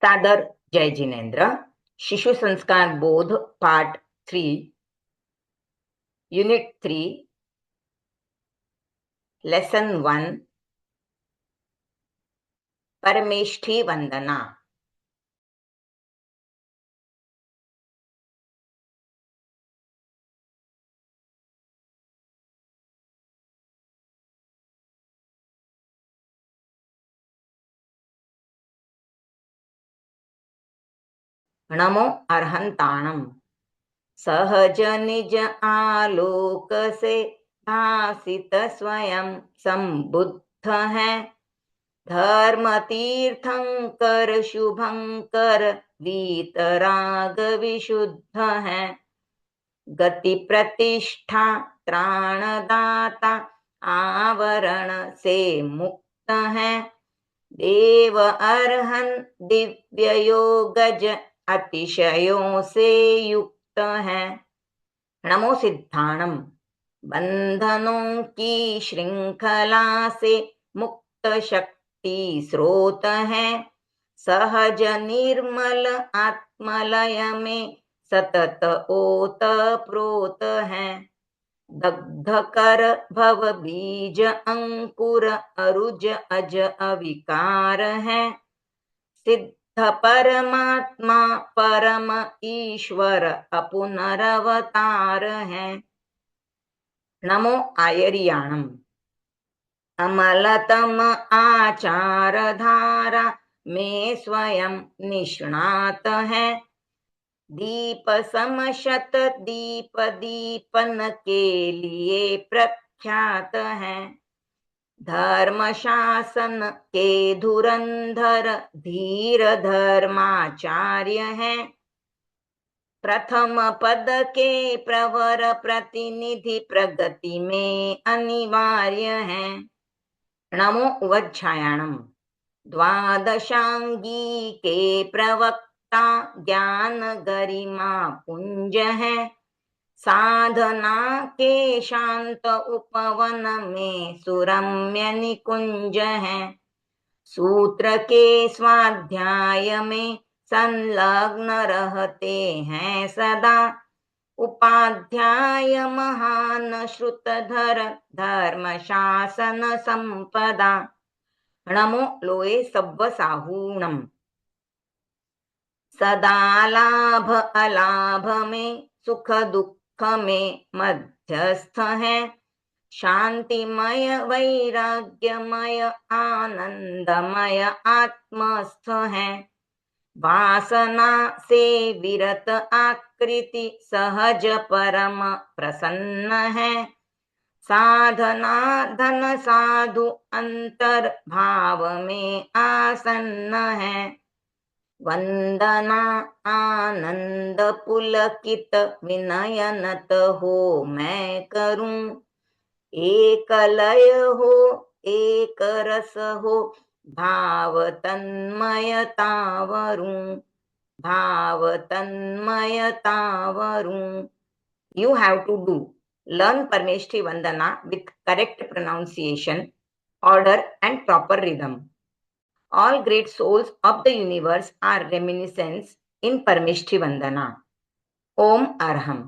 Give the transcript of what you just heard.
सादर जय जिनेन्द्र। शिशु संस्कार बोध पार्ट 3 यूनिट 3 लेसन 1 परमेष्ठी वंदना। नमो अर्हंताणम। सहज निज आलोक से भासित स्वयं संबुद्ध है। धर्म तीर्थंकर शुभंकर वीतराग विशुद्ध है। गति प्रतिष्ठा त्राणदाता आवरण से मुक्त है। देव अर्हन दिव्य योगज अतिशयों से युक्त है। नमो सिद्धाणम। बंधनों की श्रृंखला से मुक्त शक्ति स्रोत है। सहज निर्मल आत्मलय में सतत ओत प्रोत है। दग्ध कर भव बीज अंकुर अरुज अज अविकार है। सिद्ध परमात्मा परम ईश्वर अपुनरवतार है। नमो आयरियाणम। अमलतम आचार धारा में स्वयं निष्णात है। दीप समशत दीप दीपन के लिए प्रख्यात है। धर्म शासन के धुरंधर धीर धर्माचार्य है। प्रथम पद के प्रवर प्रतिनिधि प्रगति में अनिवार्य है। नमो उवच्छायाणम। द्वादशांगी के प्रवक्ता ज्ञान गरिमा पुंज है। साधना के शांत उपवन में सुरम्य निकुंज है। सूत्र के स्वाध्याय में संलग्न रहते हैं सदा। उपाध्याय महान श्रुतधर धर्म शासन संपदा। नमो लोए सव्व साहूणम। सदा लाभ अलाभ में सुख दुख में मध्यस्थ है। शांतिमय वैराग्यमय आनंदमय आत्मस्थ है। वासना से विरत आकृति सहज परम प्रसन्न है। साधना धन साधु अंतर भाव में आसन्न है। वंदना आनंद पुलकित विनयनत हो मैं करूं। एक लय हो एक रस हो भाव तन्मयतावरूं। भाव तन्मयतावरूं। You have to do. Learn Parmeshthi Vandana with correct pronunciation, order and proper rhythm. All great souls of the universe are reminiscents in Parmeshthi Vandana. Om Arham.